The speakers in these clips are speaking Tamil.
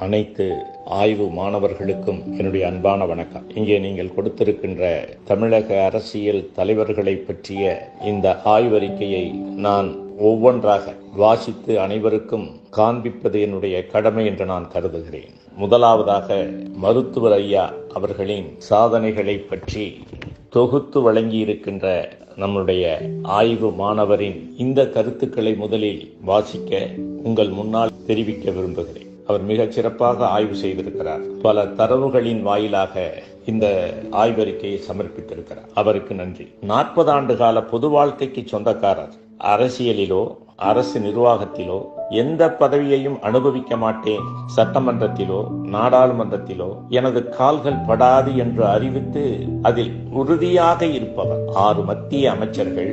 அனைத்து ஆய்வு மாணவர்களுக்கும் என்னுடைய அன்பான வணக்கம். இங்கே நீங்கள் கொடுத்திருக்கின்ற தமிழக அரசியல் தலைவர்களை பற்றிய இந்த ஆய்வறிக்கையை நான் ஒவ்வொன்றாக வாசித்து அனைவருக்கும் காண்பிப்பது என்னுடைய கடமை என்று நான் கருதுகிறேன். முதலாவதாக மருத்துவர் ஐயா அவர்களின் சாதனைகளை பற்றி தொகுத்து வழங்கியிருக்கின்ற நம்முடைய ஆய்வு மாணவரின் இந்த கருத்துக்களை முதலில் வாசிக்க உங்கள் முன்னால் தெரிவிக்க விரும்புகிறேன். அவர் மிகச் சிறப்பாக ஆய்வு செய்திருக்கிறார். பல தரவுகளின் வாயிலாக இந்த ஆய்வறிக்கையை சமர்ப்பித்திருக்கிறார். அவருக்கு நன்றி. 40 ஆண்டு கால பொது வாழ்க்கைக்கு சொந்தக்காரர். அரசியலிலோ அரசு நிர்வாகத்திலோ எந்த பதவியையும் அனுபவிக்க மாட்டேன், சட்டமன்றத்திலோ நாடாளுமன்றத்திலோ எனது கால்கள் படாது என்று அறிவித்து அதில் உறுதியாக இருப்பவர். 6 மத்திய அமைச்சர்கள்,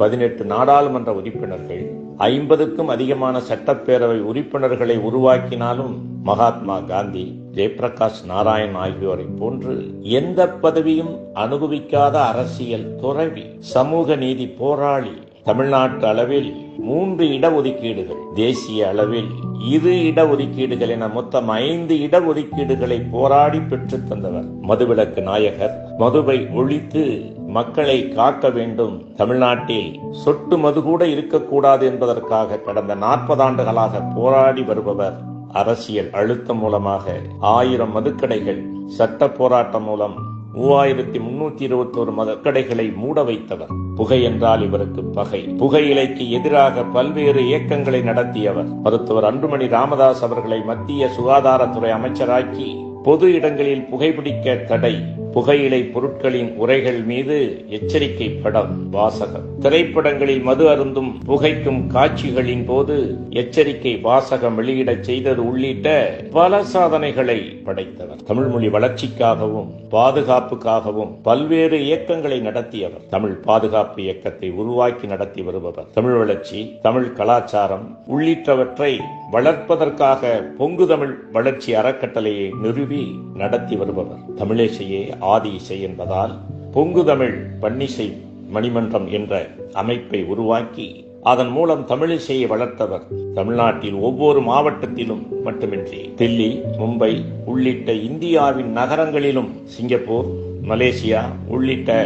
18 நாடாளுமன்ற உறுப்பினர்கள், 50க்கும் அதிகமான சட்டப்பேரவை உறுப்பினர்களை உருவாக்கினாலும் மகாத்மா காந்தி, ஜெயபிரகாஷ் நாராயண் ஆகியோரை போன்று எந்த பதவியும் அனுபவிக்காத அரசியல் துறவி, சமூக நீதி போராளி. தமிழ்நாட்டு அளவில் 3 இடஒதுக்கீடுகள், தேசிய அளவில் 2 இடஒதுக்கீடுகள் என மொத்தம் 5 இடஒதுக்கீடுகளை போராடி பெற்று தந்தவர். மதுவிலக்கு நாயகர். மதுவை ஒழித்து மக்களை காக்க வேண்டும், தமிழ்நாட்டில் சொட்டு மது கூட இருக்கக்கூடாது என்பதற்காக கடந்த 40 ஆண்டுகளாக போராடி வருபவர். அரசியல் அழுத்தம் மூலமாக 1000 மதுக்கடைகள், சட்ட போராட்டம் மூலம் 3321 மதுக்கடைகளை மூட வைத்தவர். புகை என்றால் இவருக்கு பகை. புகையிலைக்கு எதிராக பல்வேறு இயக்கங்களை நடத்தியவர். மருத்துவர் அன்புமணி ராமதாஸ் அவர்களை மத்திய சுகாதாரத்துறை அமைச்சராக்கி பொது இடங்களில் புகைப்பிடிக்க தடை, புகையிலை பொருட்களின் உரைகள் மீது எச்சரிக்கை படம், வாசகம், திரைப்படங்களில் மது அருந்தும் புகைக்கும் காட்சிகளின் போது எச்சரிக்கை வாசகம் வெளியிடச் செய்தது உள்ளிட்ட பல சாதனைகளை படைத்தவர். தமிழ் மொழி வளர்ச்சிக்காகவும் பாதுகாப்புக்காகவும் பல்வேறு இயக்கங்களை நடத்தியவர். தமிழ் பாதுகாப்பு இயக்கத்தை உருவாக்கி நடத்தி வருபவர். தமிழ் வளர்ச்சி, தமிழ் கலாச்சாரம் உள்ளிட்டவற்றை வளர்ப்பதற்காக பொங்கு தமிழ் வளர்ச்சி அறக்கட்டளையை நிறுவி நடத்தி வருபவர். தமிழிசையே ஆதி இசை என்பதால் பொங்கு தமிழ் பன்னிசை மணிமன்றம் என்ற அமைப்பை உருவாக்கி அதன் மூலம் தமிழிசையை வளர்த்தவர். தமிழ்நாட்டில் ஒவ்வொரு மாவட்டத்திலும் மட்டுமின்றி தில்லி, மும்பை உள்ளிட்ட இந்தியாவின் நகரங்களிலும், சிங்கப்பூர், மலேசியா உள்ளிட்ட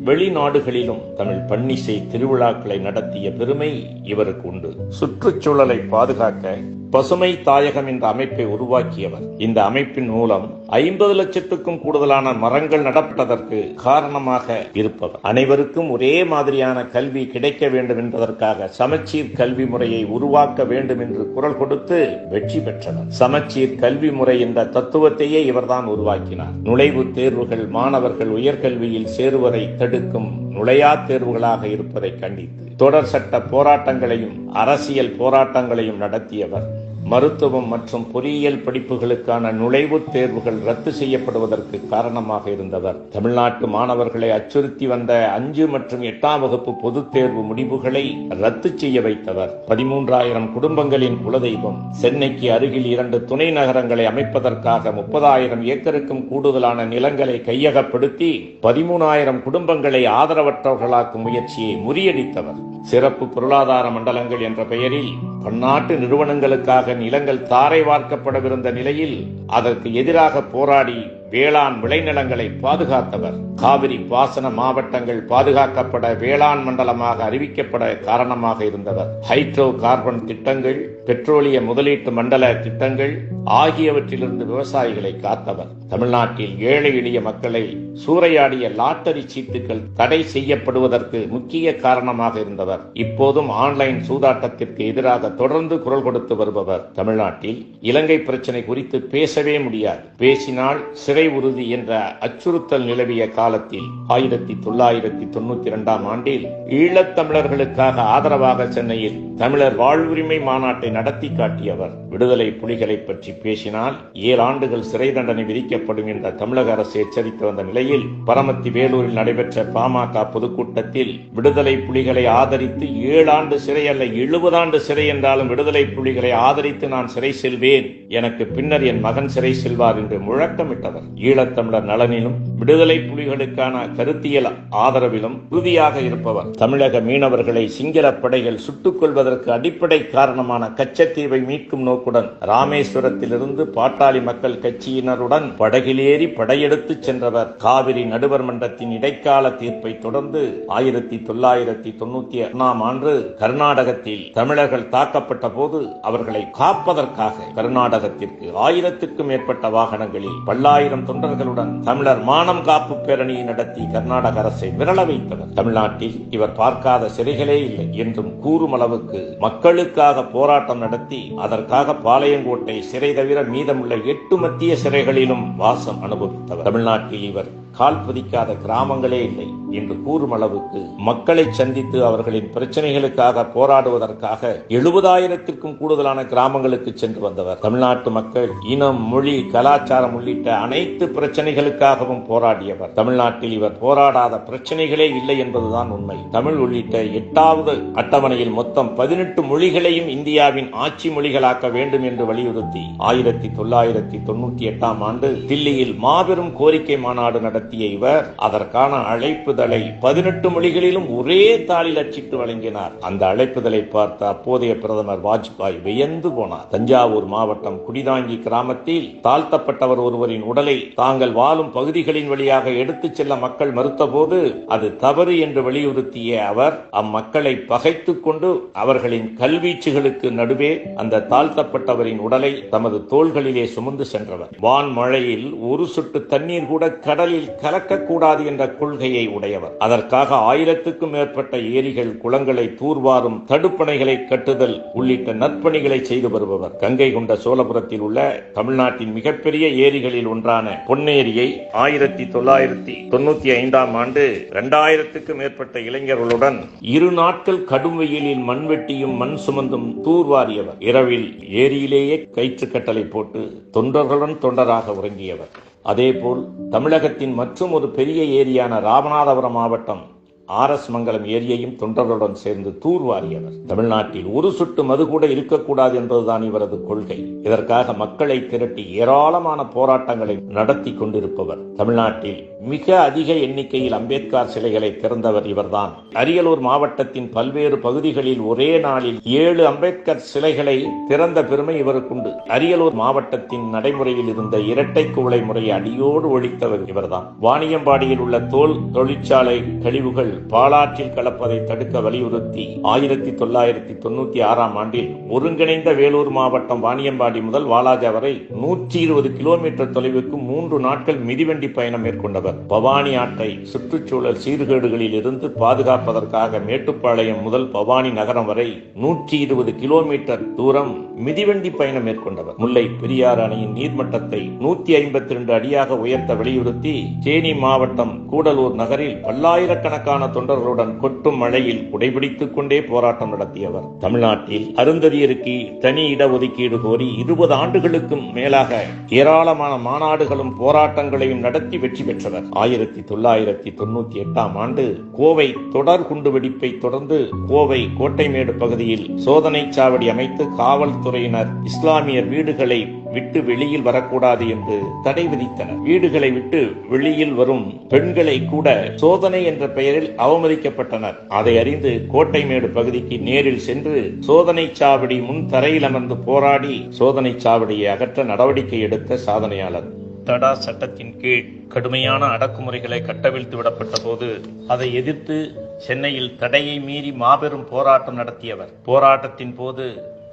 வெளிநாடுகளிலும் தமிழ் பன்னிசை திருவிழாக்களை நடத்திய பெருமை இவருக்கு உண்டு. சுற்றுச்சூழலை பாதுகாக்க பசுமை தாயகம் என்ற அமைப்பை உருவாக்கியவர். இந்த அமைப்பின் மூலம் 50 லட்சத்துக்கும் கூடுதலான மரங்கள் நடப்பதற்கு காரணமாக இருப்பவர். அனைவருக்கும் ஒரே மாதிரியான கல்வி கிடைக்க வேண்டும் என்பதற்காக சமச்சீர் கல்வி முறையை உருவாக்க வேண்டும் என்று குரல் கொடுத்து வெற்றி பெற்றவர். சமச்சீர் கல்வி முறை என்ற தத்துவத்தையே இவர்தான் உருவாக்கினார். நுழைவுத் தேர்வுகள் மாணவர்கள் உயர்கல்வியில் சேருவதை தடுக்கும் நுழையா தேர்வுகளாக இருப்பதை கண்டித்து தொடர் சட்ட போராட்டங்களையும் அரசியல் போராட்டங்களையும் நடத்தியவர். மருத்துவம் மற்றும் பொறியியல் படிப்புகளுக்கான நுழைவுத் தேர்வுகள் ரத்து செய்யப்படுவதற்கு காரணமாக இருந்தவர். தமிழ்நாட்டு மாணவர்களை அச்சுறுத்தி வந்த 5 மற்றும் 8ஆம் வகுப்பு பொதுத் தேர்வு முடிவுகளை ரத்து செய்ய வைத்தவர். 13,000 குடும்பங்களின் குலதெய்வம். சென்னைக்கு அருகில் 2 துணை நகரங்களை அமைப்பதற்காக 30,000 ஏக்கருக்கும் கூடுதலான நிலங்களை கையகப்படுத்தி 13,000 குடும்பங்களை ஆதரவற்றவர்களாக்கும் முயற்சியை முறியடித்தவர். சிறப்பு பொருளாதார மண்டலங்கள் என்ற பெயரில் பன்னாட்டு நிறுவனங்களுக்காக நிலங்கள் தாரை வார்க்கப்படவிருந்த நிலையில் அதற்கு எதிராக போராடி வேளாண் விளைநிலங்களை பாதுகாத்தவர். காவிரி பாசன மாவட்டங்கள் பாதுகாக்கப்பட வேளாண் மண்டலமாக அறிவிக்கப்பட காரணமாக இருந்தவர். ஹைட்ரோ கார்பன் திட்டங்கள், பெட்ரோலிய முதலீட்டு மண்டல திட்டங்கள் ஆகியவற்றிலிருந்து விவசாயிகளை காத்தவர். தமிழ்நாட்டில் ஏழை எளிய மக்களை சூறையாடிய லாட்டரி சீட்டுகள் தடை செய்யப்படுவதற்கு முக்கிய காரணமாக இருந்தவர். இப்போதும் ஆன்லைன் சூதாட்டத்திற்கு எதிராக தொடர்ந்து குரல் கொடுத்து வருபவர். தமிழ்நாட்டில் இலங்கை பிரச்சனை குறித்து பேசவே முடியாது, பேசினால் சிறை உறுதி என்ற அச்சுறுத்தல் நிலவிய காலத்தில் 1992ஆம் ஆண்டில் ஈழத்தமிழர்களுக்காக ஆதரவாக சென்னையில் தமிழர் வாழ்வுரிமை மாநாட்டை நடத்தி காட்டியவர். விடுதலை புலிகளை பற்றி பேசினால் 7 ஆண்டுகள் சிறை தண்டனை விதிக்கப்படும் என்ற தமிழக அரசு எச்சரித்து வந்த நிலையில் பரமத்தி வேலூரில் நடைபெற்ற பாமக பொதுக்கூட்டத்தில் விடுதலை புலிகளை ஆதரித்து 7 ஆண்டு சிறை அல்ல 70 ஆண்டு சிறை என்றாலும் விடுதலை புலிகளை ஆதரித்து நான் சிறை செல்வேன், எனக்கு பின்னர் என் மகன் சிறை செல்வார் என்று முழக்கமிட்டவர். ஈழத்தமிழர் நலனிலும் விடுதலை புலிகளுக்கான கருத்தியல் ஆதரவிலும் உறுதியாக இருப்பவர். தமிழக மீனவர்களை சிங்கள படைகள் சுட்டுக் கொள்வதற்கு அடிப்படை காரணமான கச்சத்தீவை மீட்கும் நோக்குடன் ராமேஸ்வரத்திலிருந்து பாட்டாளி மக்கள் கட்சியினருடன் படகிலேறி படையெடுத்து சென்றவர். காவிரி நடுவர் மன்றத்தின் இடைக்கால தீர்ப்பை தொடர்ந்து 1991 ஆண்டு கர்நாடகத்தில் தமிழர்கள் தாக்கப்பட்ட போது அவர்களை காப்பதற்காக கர்நாடகத்திற்கு 1000க்கும் மேற்பட்ட வாகனங்களில் பல்லாயிரம் தொண்டர்களுடன் தமிழர் மானம் காப்பு பேரணியை நடத்தி கர்நாடக அரசை விரள வைத்தவர். தமிழ்நாட்டில் இவர் பார்க்காத சிறைகளே இல்லை என்றும் கூறும் அளவுக்கு மக்களுக்காக போராட்டம் நடத்தி அதற்காக பாளையங்கோட்டை சிறை தவிர மீதமுள்ள 8 மத்திய சிறைகளிலும் வாசம் அனுபவித்தவர். தமிழ்நாட்டில் இவர் கால் பதிக்காத கிராமங்களே இல்லை என்று கூறும் அளவுக்கு மக்களை சந்தித்து அவர்களின் பிரச்சனைகளுக்காக போராடுவதற்காக 70,000க்கும் கூடுதலான கிராமங்களுக்கு சென்று வந்தவர். தமிழ்நாட்டு மக்கள் இனம், மொழி, கலாச்சாரம் உள்ளிட்ட அனைத்து பிரச்சனைகளுக்காகவும் போராடியவர். தமிழ்நாட்டில் இவர் போராடாத பிரச்சனைகளே இல்லை என்பதுதான் உண்மை. தமிழ் உள்ளிட்ட 8வது அட்டவணையில் மொத்தம் 18 மொழிகளையும் இந்தியாவின் ஆட்சி மொழிகளாக்க வேண்டும் என்று வலியுறுத்தி 1998 ஆண்டு தில்லியில் மாபெரும் கோரிக்கை மாநாடு நடத்திய இவர் அதற்கான அழைப்புதலை 18 மொழிகளிலும் ஒரே தாளில் அச்சிட்டு வழங்கினார். அந்த அழைப்புதலை பார்த்த அப்போதைய பிரதமர் வாஜ்பாய் வியந்து போனார். தஞ்சாவூர் மாவட்டம் குடிதாங்கி கிராமத்தில் தாழ்த்தப்பட்டவர் ஒருவரின் உடலை தாங்கள் வாழும் பகுதிகளின் வழியாக எடுத்துச் செல்ல மக்கள் மறுத்தபோது அது தவறு என்று வலியுறுத்திய அவர் அம்மக்களை பகைத்துக் கொண்டு அவர்களின் கல்வீச்சுகளுக்கு நடுவே அந்த தாழ்த்தப்பட்டவரின் உடலை தமது தோள்களிலே சுமந்து சென்றவர். வான் மழையில் ஒரு சொட்டு தண்ணீர் கூட கடலில் கலக்கக்கூடாது என்ற கொள்கையை உடையவர். அதற்காக 1000க்கும் மேற்பட்ட ஏரிகள், குளங்களை தூர்வாரும் தடுப்பணைகளை கட்டுதல் உள்ளிட்ட நற்பணிகளை செய்து வருபவர். கங்கை கொண்ட சோழபுரத்தில் உள்ள தமிழ்நாட்டின் மிகப்பெரிய ஏரிகளில் ஒன்றான பொன்னேரியை 1995 ஆண்டு 2000க்கும் மேற்பட்ட இளைஞர்களுடன் 2 நாட்கள் கடும் வெயிலில் மண்வெட்டியும் மண் சுமந்தும் தூர்வாரியவர். இரவில் ஏரியிலேயே கயிற்று கட்டளை போட்டு தொண்டர்களுடன் தொண்டராக உறங்கியவர். அதேபோல் தமிழகத்தின் மற்றும் ஒரு பெரிய ஏரியான ராமநாதபுரம் மாவட்டம் RS மங்கலம் ஏரியையும் தொண்டர்களுடன் சேர்ந்து தூர்வாரியவர். தமிழ்நாட்டில் ஒரு சொட்டு மது கூட இருக்கக்கூடாது என்பதுதான் இவரது கொள்கை. இதற்காக மக்களை திரட்டி ஏராளமான போராட்டங்களை நடத்தி கொண்டிருப்பவர். தமிழ்நாட்டில் மிக அதிக எண்ணிக்கையில் அம்பேத்கர் சிலைகளை திறந்தவர் இவர்தான். அரியலூர் மாவட்டத்தின் பல்வேறு பகுதிகளில் ஒரே நாளில் 7 அம்பேத்கர் சிலைகளை திறந்த பெருமை இவருக்குண்டு. அரியலூர் மாவட்டத்தின் நடைமுறையில் இருந்த இரட்டை குவளை முறையை அடியோடு ஒழித்தவர் இவர்தான். வாணியம்பாடியில் உள்ள தோல் தொழிற்சாலை கழிவுகள் பாலாற்றில் கலப்பதை தடுக்க வலியுறுத்தி 1996 ஆண்டில் ஒருங்கிணைந்த வேலூர் மாவட்டம் வாணியம்பாடி முதல் வாலாஜா வரை 120 கிலோமீட்டர் தொலைவுக்கு 3 நாட்கள் மிதிவண்டி பயணம் மேற்கொண்டவர். பவானி ஆற்றை சுற்றுச்சூழல் சீர்கேடுகளில் இருந்து பாதுகாப்பதற்காக மேட்டுப்பாளையம் முதல் பவானி நகரம் வரை 120 கிலோமீட்டர் தூரம் மிதிவண்டி பயணம் மேற்கொண்டவர். முல்லை பெரியாறு அணையின் நீர்மட்டத்தை 152 அடியாக உயர்த்த வலியுறுத்தி தேனி மாவட்டம் கூடலூர் நகரில் பல்லாயிரக்கணக்கான தொண்டர்களுடன் கொட்டும் மழையில் குடைபிடித்துக் கொண்டே போராட்டம் நடத்தியவர். தமிழ்நாட்டில் அருந்ததியருக்கு தனி இடஒதுக்கீடு கோரி 20 ஆண்டுகளுக்கும் மேலாக ஏராளமான மாநாடுகளும் போராட்டங்களையும் நடத்தி வெற்றி பெற்றவர். 1998 ஆண்டு கோவை தொடர் குண்டுவெடிப்பை தொடர்ந்து கோவை கோட்டைமேடு பகுதியில் சோதனை சாவடி அமைத்து காவல்துறையினர் இஸ்லாமியர் வீடுகளை விட்டு வெளியில் வரக்கூடாது என்று தடை விதித்தனர். வீடுகளை விட்டு வெளியில் வரும் பெண்களை கூட சோதனை என்ற பெயரில் அவமதிக்கப்பட்டனர். அதை அறிந்து கோட்டைமேடு பகுதிக்கு நேரில் சென்று சோதனை சாவடி முன் தரையில் அமர்ந்து போராடி சோதனை சாவடியை அகற்ற நடவடிக்கை எடுத்த சாதனையாளர். தடா சட்டத்தின் கீழ் கடுமையான அடக்குமுறைகளை கட்டவிழ்த்து விடப்பட்ட போது அதை எதிர்த்து சென்னையில் தடையை மீறி மாபெரும் போராட்டம் நடத்தியவர். போராட்டத்தின் போது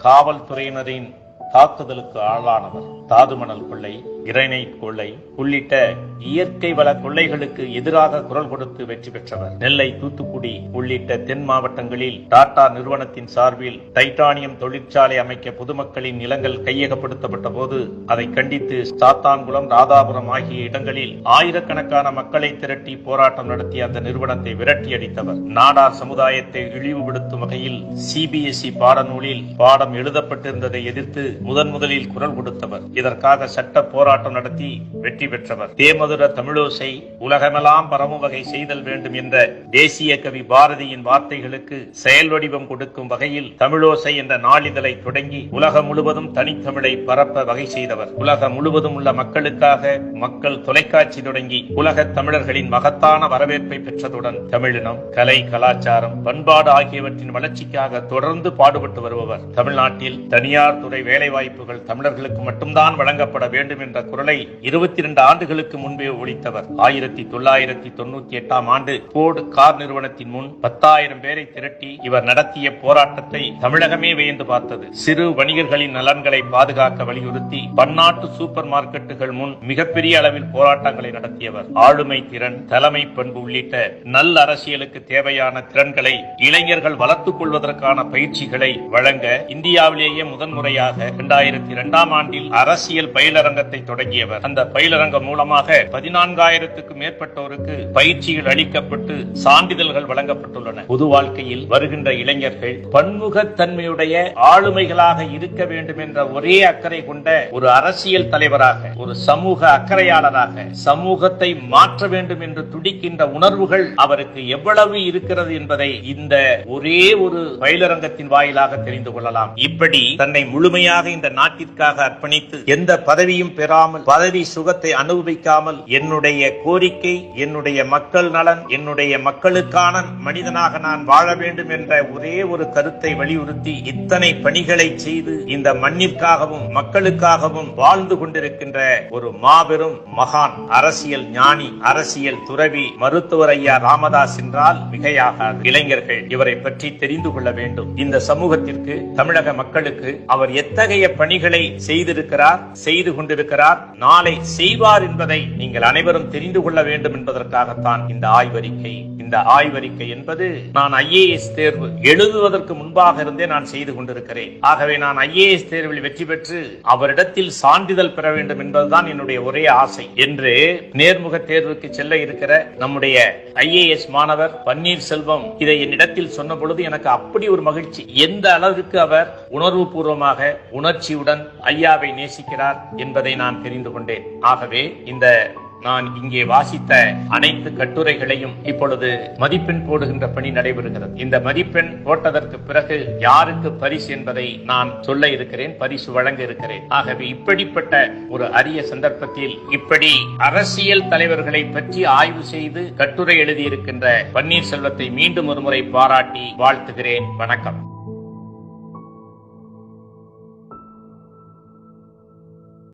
காவல்துறையினரின் தாக்குதலுக்கு ஆளானவர். தாதுமணல் கொள்ளை, கிரைனைட் கொள்ளை உள்ளிட்ட இயற்கை வள கொள்ளைகளுக்கு எதிராக குரல் கொடுத்து வெற்றி பெற்றவர். நெல்லை, தூத்துக்குடி உள்ளிட்ட தென் மாவட்டங்களில் டாடா நிறுவனத்தின் சார்பில் டைட்டானியம் தொழிற்சாலை அமைக்க பொதுமக்களின் நிலங்கள் கையகப்படுத்தப்பட்ட போது அதை கண்டித்து சாத்தான்குளம், ராதாபுரம் ஆகிய இடங்களில் ஆயிரக்கணக்கான மக்களை திரட்டி போராட்டம் நடத்திய அந்த நிறுவனத்தை விரட்டி அடித்தவர். நாடார் சமுதாயத்தை இழிவுபடுத்தும் வகையில் CBSE பாடநூலில் பாடம் எழுதப்பட்டிருந்ததை எதிர்த்து முதலில் குரல் கொடுத்தவர். இதற்காக சட்ட போராட்ட போராட்டம் நடத்தி வெற்றி பெற்றவர். தேமதுர தமிழோசை உலகமெல்லாம் பரவும் வகை செய்தல் வேண்டும் என்ற தேசிய கவி பாரதியின் வார்த்தைகளுக்கு செயல் வடிவம் கொடுக்கும் வகையில் தமிழோசை என்ற நாளிதழை தொடங்கி உலகம் முழுவதும் தனித்தமிழை பரப்ப வகை செய்தவர். உலகம் முழுவதும் உள்ள மக்களுக்காக மக்கள் தொலைக்காட்சி தொடங்கி உலக தமிழர்களின் மகத்தான வரவேற்பை பெற்றதுடன் தமிழினம், கலை, கலாச்சாரம், பண்பாடு ஆகியவற்றின் வளர்ச்சிக்காக தொடர்ந்து பாடுபட்டு வருபவர். தமிழ்நாட்டில் தனியார் துறை வேலைவாய்ப்புகள் தமிழர்களுக்கு மட்டும்தான் வழங்கப்பட வேண்டும் என்ற குரலை 22 ஆண்டுகளுக்கு முன்பே ஒழித்தவர். 1998 ஆண்டு போர்டு கார் நிறுவனத்தின் முன் 10,000 பேரை திரட்டி இவர் நடத்திய போராட்டத்தை தமிழகமே வியந்து பார்த்தது. சிறு வணிகர்களின் நலன்களை பாதுகாக்க வலியுறுத்தி பன்னாட்டு சூப்பர் மார்க்கெட்டுகள் முன் மிகப்பெரிய அளவில் போராட்டங்களை நடத்தியவர். ஆளுமை திறன், தலைமை பண்பு உள்ளிட்ட நல்ல அரசியலுக்கு தேவையான திறன்களை இளைஞர்கள் வளர்த்துக் கொள்வதற்கான பயிற்சிகளை வழங்க இந்தியாவிலேயே முதன்முறையாக 2002 ஆண்டில் அரசியல் பயிலரங்கத்தை தொடங்கியவர். அந்த பயிலரங்கம் மூலமாக 14,000க்கும் மேற்பட்டோருக்கு பயிற்சிகள் அளிக்கப்பட்டு சான்றிதழ்கள் வழங்கப்பட்டுள்ளன. பொது வாழ்க்கையில் வருகின்ற இளைஞர்கள் பன்முகத்தன்மையுடைய ஆளுமைகளாக இருக்க வேண்டும் என்ற ஒரே அக்கறை கொண்ட ஒரு அரசியல் தலைவராக, ஒரு சமூக அக்கறையாளராக, சமூகத்தை மாற்ற வேண்டும் என்று துடிக்கின்ற உணர்வுகள் அவருக்கு எவ்வளவு இருக்கிறது என்பதை இந்த ஒரே ஒரு பயிலரங்கத்தின் வாயிலாக தெரிந்து கொள்ளலாம். இப்படி தன்னை முழுமையாக இந்த நாட்டிற்காக அர்ப்பணித்து எந்த பதவியும் பெறாமல், பதவி சுகத்தை அனுபவிக்காமல், என்னுடைய கோரிக்கை, என்னுடைய மக்கள் நலன், என்னுடைய மக்களுக்கான மனிதனாக நான் வாழ வேண்டும் என்ற ஒரே ஒரு கருத்தை வலியுறுத்தி இத்தனை பணிகளை செய்து இந்த மண்ணிற்காகவும் மக்களுக்காகவும் வாழ்ந்து கொண்டிருக்கின்ற ஒரு மாபெரும் மகான், அரசியல் ஞானி, அரசியல் துறவி, மருத்துவர் ஐயா ராமதாஸ் என்றால் மிகையாகாது. இளைஞர்கள் இவரை பற்றி தெரிந்து கொள்ள வேண்டும். இந்த சமூகத்திற்கு, தமிழக மக்களுக்கு அவர் எத்தகைய பணிகளை செய்திருக்கிறார், செய்து கொண்டிருக்கிறார், நாளை செய்வார் என்பதை நீங்கள் அனைவரும் தெரிந்து கொள்ள வேண்டும் என்பதற்காகத்தான் இந்த ஆய்வறிக்கை. இந்த ஆய்வறிக்கை என்பது நான் IAS தேர்வு எழுதுவதற்கு முன்பாக இருந்தே நான் செய்து கொண்டிருக்கிறேன். ஆகவே நான் IAS தேர்வில் வெற்றி பெற்று அவரிடத்தில் சான்றிதழ் பெற வேண்டும் என்பதுதான் என்னுடைய ஒரே ஆசை என்று நேர்முக தேர்வுக்கு செல்ல இருக்கிற நம்முடைய IAS மாணவர் பன்னீர்செல்வம் இதை என்னிடத்தில் சொன்ன பொழுது எனக்கு அப்படி ஒரு மகிழ்ச்சி. எந்த அளவிற்கு அவர் உணர்வு பூர்வமாக, உணர்ச்சியுடன் ஐயாவை நேசிக்கிறார் என்பதை நான் தெரிந்து கொண்டேன். ஆகவே இந்த நான் இங்கே வாசித்த அனைத்து கட்டுரைகளையும் இப்பொழுது மதிப்பெண் போடுகின்ற பணி நடைபெறுகிறது. இந்த மதிப்பெண் போட்டதற்கு பிறகு யாருக்கு பரிசு என்பதை நான் சொல்ல இருக்கிறேன், பரிசு வழங்க இருக்கிறேன். ஆகவே இப்படிப்பட்ட ஒரு அரிய சந்தர்ப்பத்தில் இப்படி அரசியல் தலைவர்களை பற்றி ஆய்வு செய்து கட்டுரை எழுதியிருக்கின்ற பன்னீர்செல்வத்தை மீண்டும் ஒருமுறை பாராட்டி வாழ்த்துகிறேன். வணக்கம்.